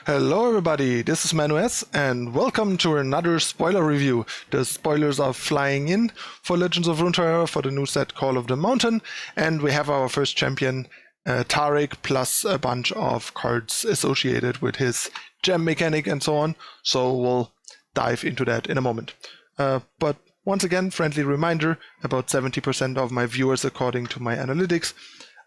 Hello everybody, this is ManuS and welcome to another spoiler review. The spoilers are flying in for Legends of Runeterra for the new set Call of the Mountain, and we have our first champion Taric plus a bunch of cards associated with his gem mechanic and so on, so we'll dive into that in a moment. But once again, friendly reminder, about 70% of my viewers according to my analytics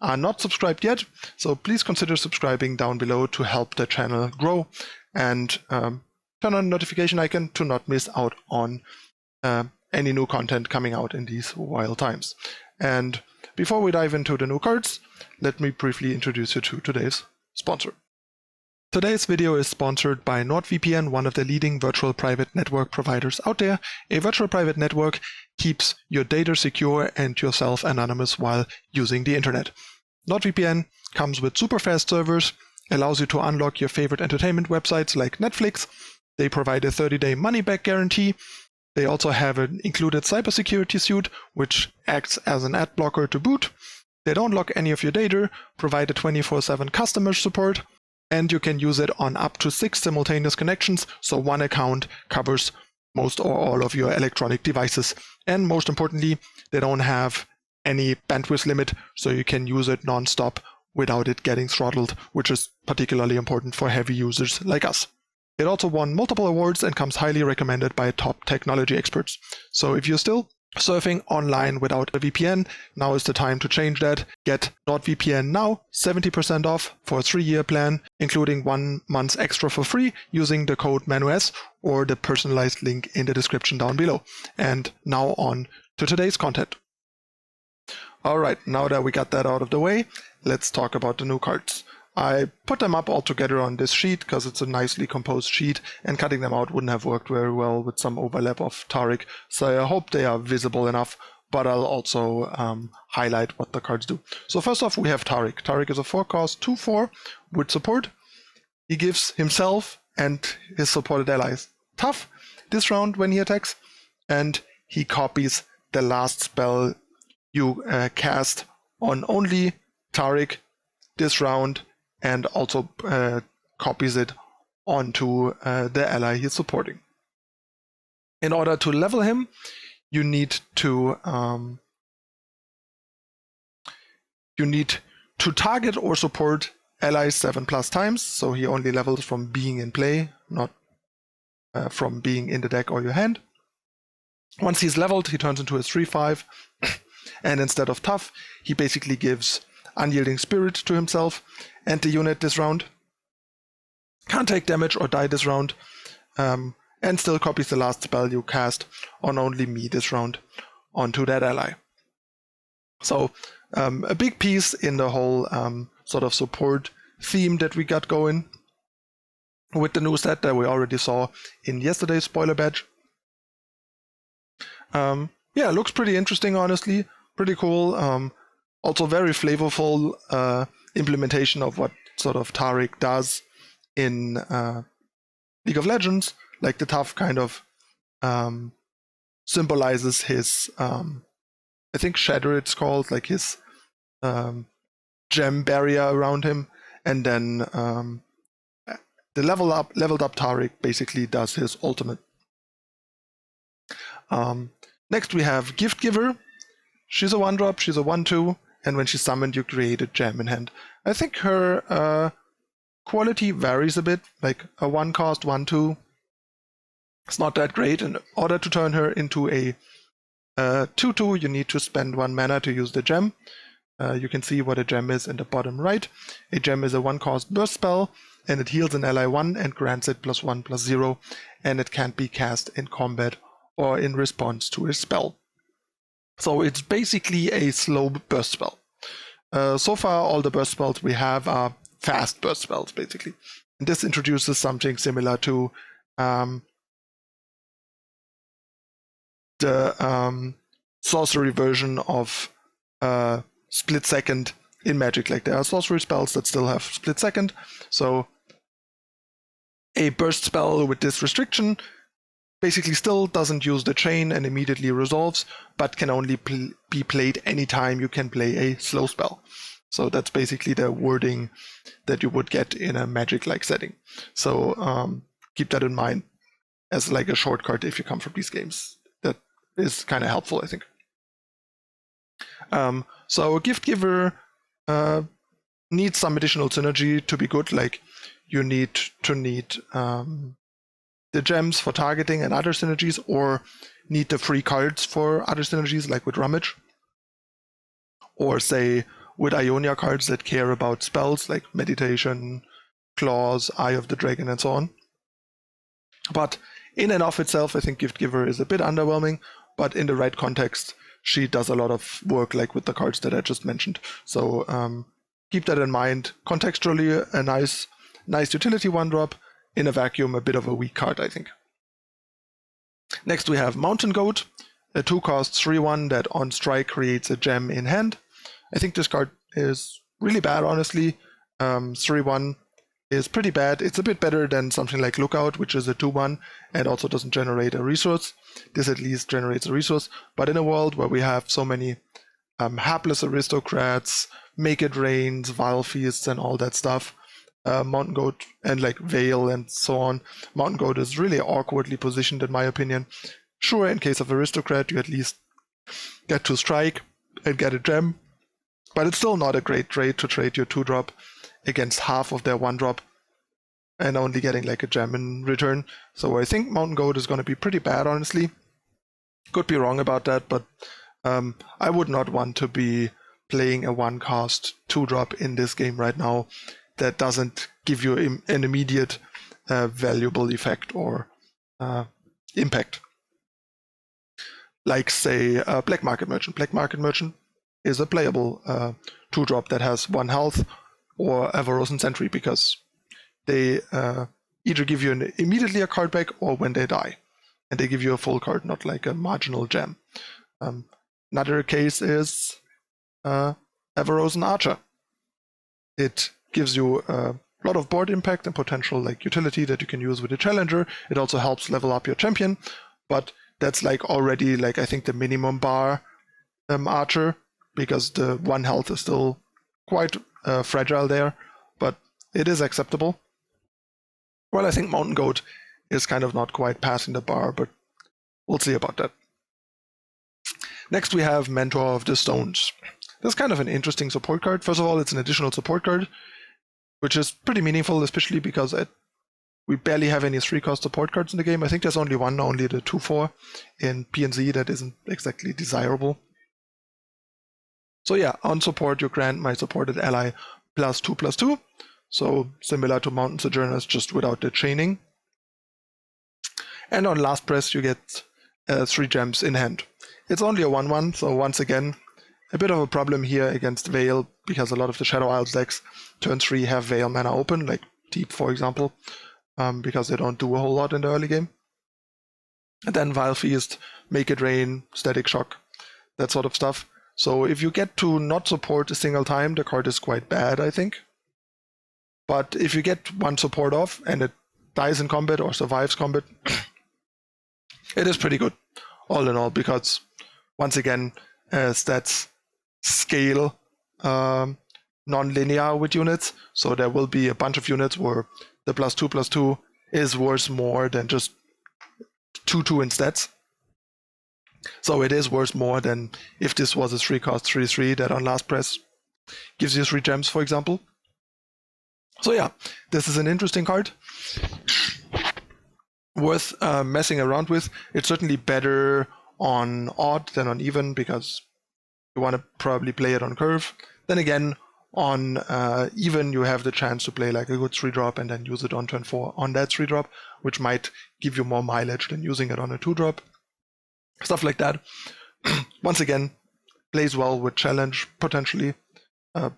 are not subscribed yet, so please consider subscribing down below to help the channel grow, and turn on the notification icon to not miss out on any new content coming out in these wild times. And before we dive into the new cards, let me briefly introduce you to today's sponsor. Today's video is sponsored by NordVPN, one of the leading virtual private network providers out there. A virtual private network keeps your data secure and yourself anonymous while using the internet. NordVPN comes with super fast servers, allows you to unlock your favorite entertainment websites like Netflix. They provide a 30-day money-back guarantee. They also have an included cybersecurity suite, which acts as an ad blocker to boot. They don't lock any of your data, provide a 24/7 customer support, and you can use it on up to 6 simultaneous connections, so one account covers most or all of your electronic devices. And most importantly, they don't have any bandwidth limit, so you can use it non-stop without it getting throttled, which is particularly important for heavy users like us. It also won multiple awards and comes highly recommended by top technology experts. So if you're still surfing online without a VPN, now is the time to change that. Get NordVPN now, 70% off for a 3-year plan, including 1 month extra for free using the code ManuS or the personalized link in the description down below. And now on to today's content. Alright, now that we got that out of the way, let's talk about the new cards. I put them up all together on this sheet because it's a nicely composed sheet, and cutting them out wouldn't have worked very well with some overlap of Taric, so I hope they are visible enough, but I'll also highlight what the cards do. So first off, we have Taric. Taric is a 4-cost 2/4 with support. He gives himself and his supported allies tough this round when he attacks, and he copies the last spell you cast on only Taric this round, and also copies it onto the ally he's supporting. In order to level him, you need to target or support allies 7+ times, so he only levels from being in play, not from being in the deck or your hand. Once he's leveled, he turns into a 3/5, and instead of tough, he basically gives Unyielding Spirit to himself and the unit this round. Can't take damage or die this round, and still copies the last spell you cast on only me this round onto that ally. So a big piece in the whole sort of support theme that we got going with the new set that we already saw in yesterday's spoiler batch. Yeah, looks pretty interesting, honestly. Pretty cool. Also very flavorful implementation of what sort of Taric does in League of Legends. Like the tough kind of symbolizes his, I think Shatter it's called, like his gem barrier around him. And then the leveled up Taric basically does his ultimate. Next we have Gift Giver. She's a 1-drop, she's a 1/2, and when she's summoned, you create a gem in hand. I think her quality varies a bit, like a 1-cost 1/2. It's not that great. In order to turn her into a 2/2, you need to spend 1 mana to use the gem. You can see what a gem is in the bottom right. A gem is a 1-cost burst spell, and it heals an ally 1 and grants it +1/+0, and it can't be cast in combat or in response to a spell. So it's basically a slow burst spell. So far, all the burst spells we have are fast burst spells, basically. And this introduces something similar to the sorcery version of split second in Magic. Like there are sorcery spells that still have split second. So a burst spell with this restriction basically still doesn't use the chain and immediately resolves, but can only be played anytime you can play a slow spell. So that's basically the wording that you would get in a magic-like setting. So keep that in mind as like a shortcut if you come from these games. That is kind of helpful, I think. So a gift giver needs some additional synergy to be good. Like you need the gems for targeting and other synergies, or need the free cards for other synergies, like with Rummage, or say with Ionia cards that care about spells like Meditation, Claws, Eye of the Dragon, and so on. But in and of itself, I think Gift Giver is a bit underwhelming, but in the right context, she does a lot of work, like with the cards that I just mentioned. So keep that in mind. Contextually, a nice utility 1-drop. In a vacuum, a bit of a weak card, I think. Next we have Mountain Goat, a 2-cost 3/1 that on strike creates a gem in hand. I think this card is really bad, honestly. 3/1 is pretty bad. It's a bit better than something like Lookout, which is a 2/1 and also doesn't generate a resource. This at least generates a resource. But in a world where we have so many hapless aristocrats, Make It Rains, Vile Feasts, and all that stuff, Mountain Goat and like Veil and so on, Mountain Goat is really awkwardly positioned in my opinion. Sure, in case of Aristocrat, you at least get to strike and get a gem, but it's still not a great trade to trade your 2-drop against half of their 1-drop and only getting like a gem in return. So I think Mountain Goat is going to be pretty bad, honestly. Could be wrong about that, but I would not want to be playing a 1-cost 2-drop in this game right now that doesn't give you an immediate valuable effect or impact. Like, say, Black Market Merchant. Black Market Merchant is a playable 2-drop that has 1 health, or Avarosan Sentry, because they either give you immediately a card back or when they die. And they give you a full card, not like a marginal gem. Another case is Avarosan Archer. It gives you a lot of board impact and potential like utility that you can use with the challenger. It also helps level up your champion, but that's like already like I think the minimum bar Archer, because the 1 health is still quite fragile there, but it is acceptable. Well, I think Mountain Goat is kind of not quite passing the bar, but we'll see about that. Next we have Mentor of the Stones. That's kind of an interesting support card. First of all, it's an additional support card, which is pretty meaningful, especially because we barely have any 3-cost support cards in the game. I think there's only one, only the 2/4 in P&Z that isn't exactly desirable. So yeah, on support you grant my supported ally +2/+2, so similar to Mountain Sojourners, just without the chaining. And on last press you get 3 gems in hand. It's only a 1/1, so once again, a bit of a problem here against Veil, because a lot of the Shadow Isles decks turn 3 have Veil mana open, like Deep for example, because they don't do a whole lot in the early game. And then Vile Feast, Make It Rain, Static Shock, that sort of stuff. So if you get to not support a single time, the card is quite bad, I think. But if you get 1 support off and it dies in combat or survives combat, it is pretty good, all in all, because once again, stats scale non-linear with units, so there will be a bunch of units where the +2/+2 is worth more than just 2/2 in stats. So it is worth more than if this was a 3-cost 3/3 that on last press gives you 3 gems, for example. So yeah, this is an interesting card, worth messing around with. It's certainly better on odd than on even, because you want to probably play it on curve. Then again, on even you have the chance to play like a good 3-drop and then use it on turn 4 on that 3-drop, which might give you more mileage than using it on a 2-drop. Stuff like that. Once again, plays well with challenge, potentially.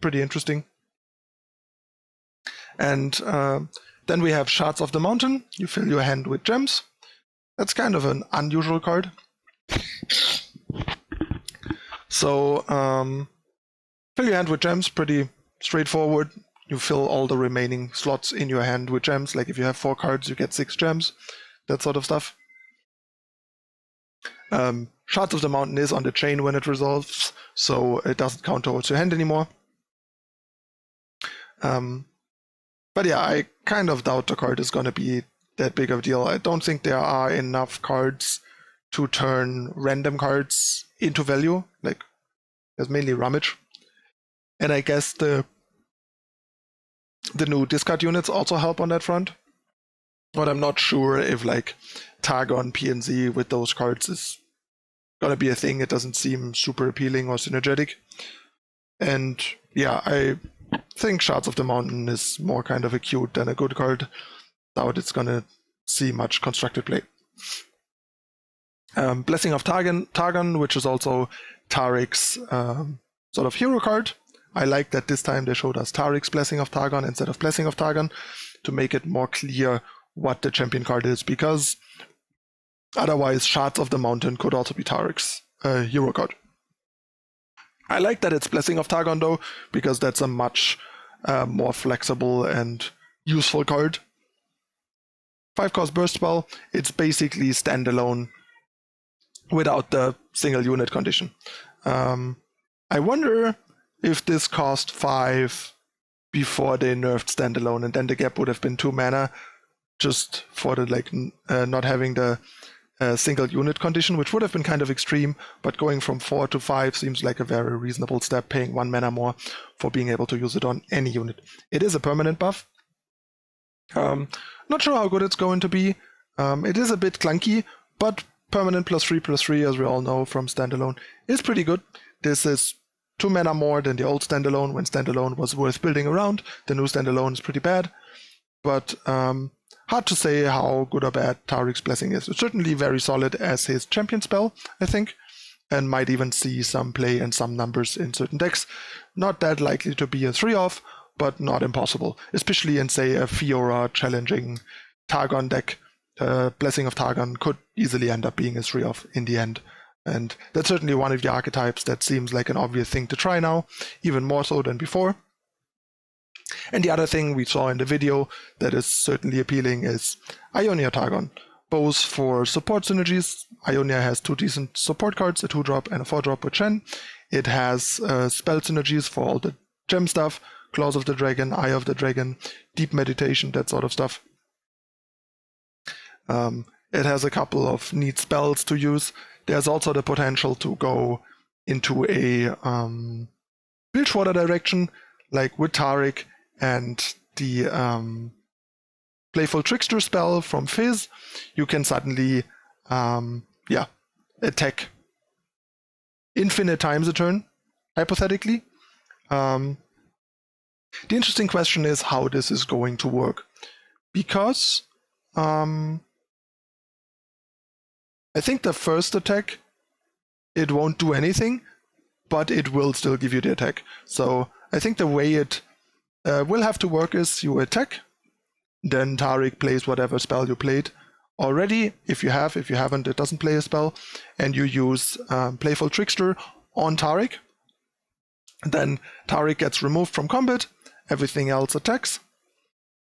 Pretty interesting. And then we have Shards of the Mountain. You fill your hand with gems. That's kind of an unusual card. So fill your hand with gems, pretty straightforward. You fill all the remaining slots in your hand with gems. Like if you have 4 cards, you get 6 gems, that sort of stuff. Shards of the Mountain is on the chain when it resolves, so it doesn't count towards your hand anymore. But yeah, I kind of doubt the card is going to be that big of a deal. I don't think there are enough cards to turn random cards into value. Like, there's mainly Rummage. And I guess the new discard units also help on that front. But I'm not sure if like Targon PNZ with those cards is gonna be a thing. It doesn't seem super appealing or synergetic. And yeah, I think Shards of the Mountain is more kind of a cute than a good card. Doubt it's gonna see much constructed play. Blessing of Targon, which is also Taric's sort of hero card. I like that this time they showed us Taric's Blessing of Targon instead of Blessing of Targon to make it more clear what the champion card is, because otherwise Shards of the Mountain could also be Taric's hero card. I like that it's Blessing of Targon though, because that's a much more flexible and useful card. 5-cost burst spell, it's basically standalone without the single unit condition. I wonder if this cost 5 before they nerfed standalone, and then the gap would have been 2 mana just for the like not having the single unit condition, which would have been kind of extreme, but going from 4 to 5 seems like a very reasonable step, paying 1 mana more for being able to use it on any unit. It is a permanent buff. Not sure how good it's going to be. It is a bit clunky, but permanent +3/+3, as we all know from standalone, is pretty good. This is 2 mana more than the old standalone, when standalone was worth building around. The new standalone is pretty bad, but hard to say how good or bad Taric's Blessing is. It's certainly very solid as his champion spell, I think, and might even see some play and some numbers in certain decks. Not that likely to be a 3-off, but not impossible, especially in, say, a Fiora challenging Targon deck. Blessing of Targon could easily end up being a 3-off in the end. And that's certainly one of the archetypes that seems like an obvious thing to try now, even more so than before. And the other thing we saw in the video that is certainly appealing is Ionia Targon, both for support synergies. Ionia has 2 decent support cards, a 2-drop and a 4-drop with Shen. It has spell synergies for all the gem stuff, Claws of the Dragon, Eye of the Dragon, Deep Meditation, that sort of stuff. It has a couple of neat spells to use. There's also the potential to go into a Bilgewater direction, like with Tarik and the Playful Trickster spell from Fizz. You can suddenly attack infinite times a turn, hypothetically. The interesting question is how this is going to work, because I think the first attack, it won't do anything, but it will still give you the attack. So I think the way it will have to work is you attack, then Tarik plays whatever spell you played already. If you haven't, it doesn't play a spell, and you use Playful Trickster on Tarik. Then Tarik gets removed from combat, everything else attacks,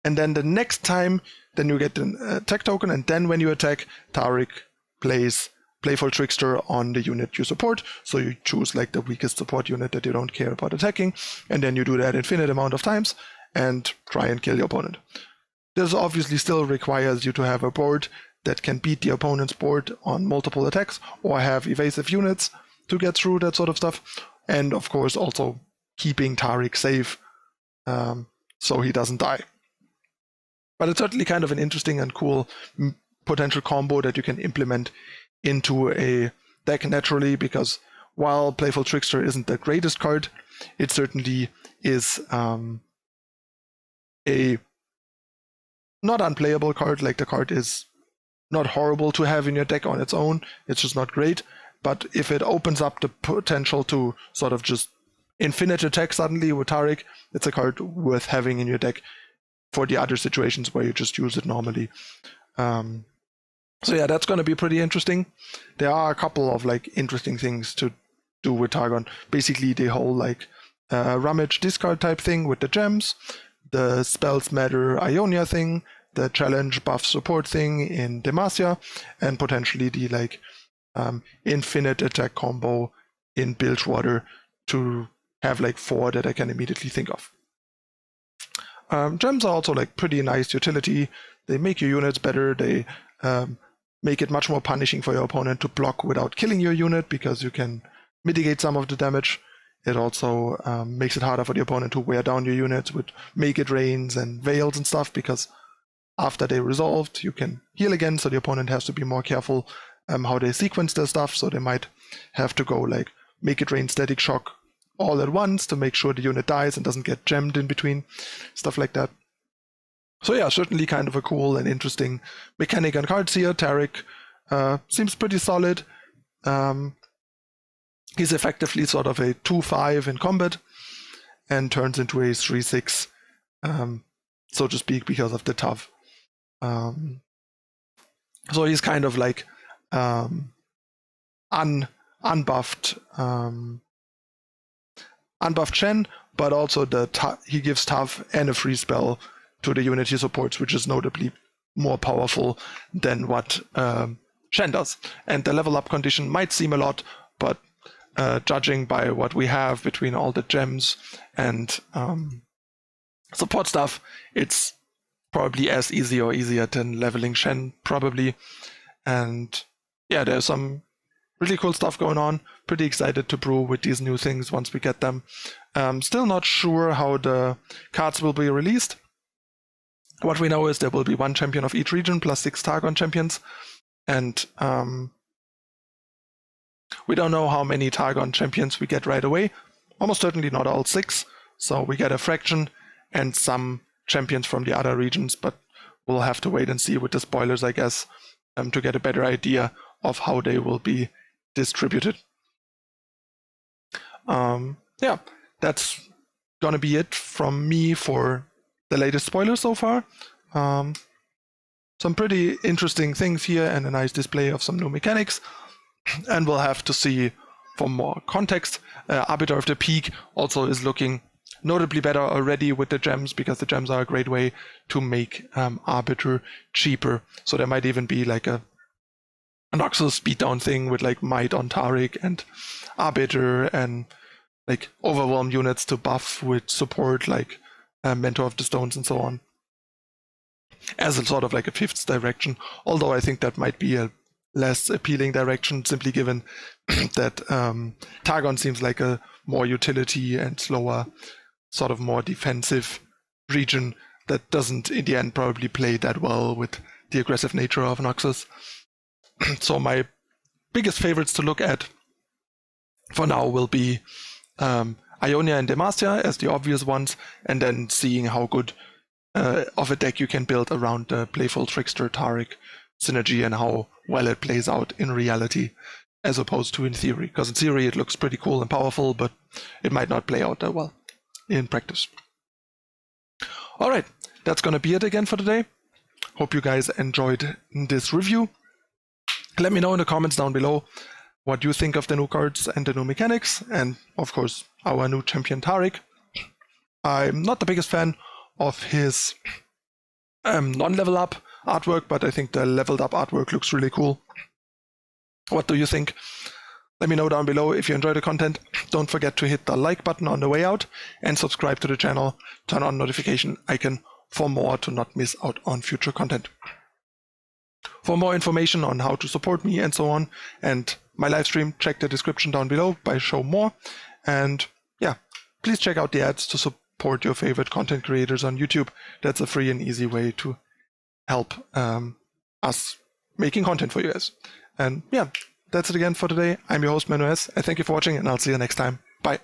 and then the next time, then you get an attack token, and then when you attack, Tarik plays Playful Trickster on the unit you support, so you choose like the weakest support unit that you don't care about attacking, and then you do that infinite amount of times and try and kill your opponent. This obviously still requires you to have a board that can beat the opponent's board on multiple attacks, or have evasive units to get through that sort of stuff, and of course also keeping Tarik safe so he doesn't die. But it's certainly kind of an interesting and cool potential combo that you can implement into a deck naturally, because while Playful Trickster isn't the greatest card, it certainly is a not unplayable card. Like, the card is not horrible to have in your deck on its own, it's just not great. But if it opens up the potential to sort of just infinite attack suddenly with Tarik, it's a card worth having in your deck for the other situations where you just use it normally. So yeah, that's going to be pretty interesting. There are a couple of like interesting things to do with Targon. Basically the whole like rummage discard type thing with the gems, the spells matter Ionia thing, the challenge buff support thing in Demacia, and potentially the like infinite attack combo in Bilgewater, to have like 4 that I can immediately think of. Gems are also like pretty nice utility. They make your units better. They make it much more punishing for your opponent to block without killing your unit because you can mitigate some of the damage. It also makes it harder for the opponent to wear down your units with Make It Rains and Veils and stuff, because after they resolved, you can heal again, so the opponent has to be more careful how they sequence their stuff, so they might have to go like Make It Rain, Static Shock all at once to make sure the unit dies and doesn't get gemmed in between, stuff like that. So yeah, certainly kind of a cool and interesting mechanic on cards here. Taric seems pretty solid. He's effectively sort of a 2/5 in combat and turns into a 3/6, so to speak, because of the tough. So he's kind of like unbuffed Shen, but also he gives tough and a free spell to the unit he supports, which is notably more powerful than what Shen does. And the level up condition might seem a lot, but judging by what we have between all the gems and support stuff, it's probably as easy or easier than leveling Shen, probably. And yeah, there's some really cool stuff going on. Pretty excited to brew with these new things once we get them. Still not sure how the cards will be released. What we know is there will be 1 champion of each region plus 6 Targon champions. And we don't know how many Targon champions we get right away. Almost certainly not all 6. So we get a fraction and some champions from the other regions, but we'll have to wait and see with the spoilers, I guess, to get a better idea of how they will be distributed. Yeah, that's gonna be it from me for the latest spoilers so far. Some pretty interesting things here and a nice display of some new mechanics. And we'll have to see for more context. Arbiter of the Peak also is looking notably better already with the gems, because the gems are a great way to make Arbiter cheaper. So there might even be like a Noxus beatdown thing with like Might on Tarik and Arbiter, and like overwhelm units to buff with support like Mentor of the Stones and so on, as a sort of like a 5th direction. Although I think that might be a less appealing direction, simply given that Targon seems like a more utility and slower, sort of more defensive region that doesn't in the end probably play that well with the aggressive nature of Noxus. So my biggest favorites to look at for now will be Ionia and Demacia as the obvious ones, and then seeing how good of a deck you can build around the Playful Trickster Tarik synergy and how well it plays out in reality as opposed to in theory. Because in theory it looks pretty cool and powerful, but it might not play out that well in practice. Alright, that's gonna be it again for today. Hope you guys enjoyed this review. Let me know in the comments down below what you think of the new cards and the new mechanics, and of course our new champion Tarik. I'm not the biggest fan of his non-level up artwork, but I think the leveled up artwork looks really cool. What do you think? Let me know down below. If you enjoy the content, don't forget to hit the like button on the way out and subscribe to the channel. Turn on notification icon for more to not miss out on future content. For more information on how to support me and so on, and my live stream, check the description down below by Show More. And yeah, please check out the ads to support your favorite content creators on YouTube. That's a free and easy way to help us making content for you guys. And yeah, that's it again for today. I'm your host ManuS. I thank you for watching, and I'll see you next time. Bye.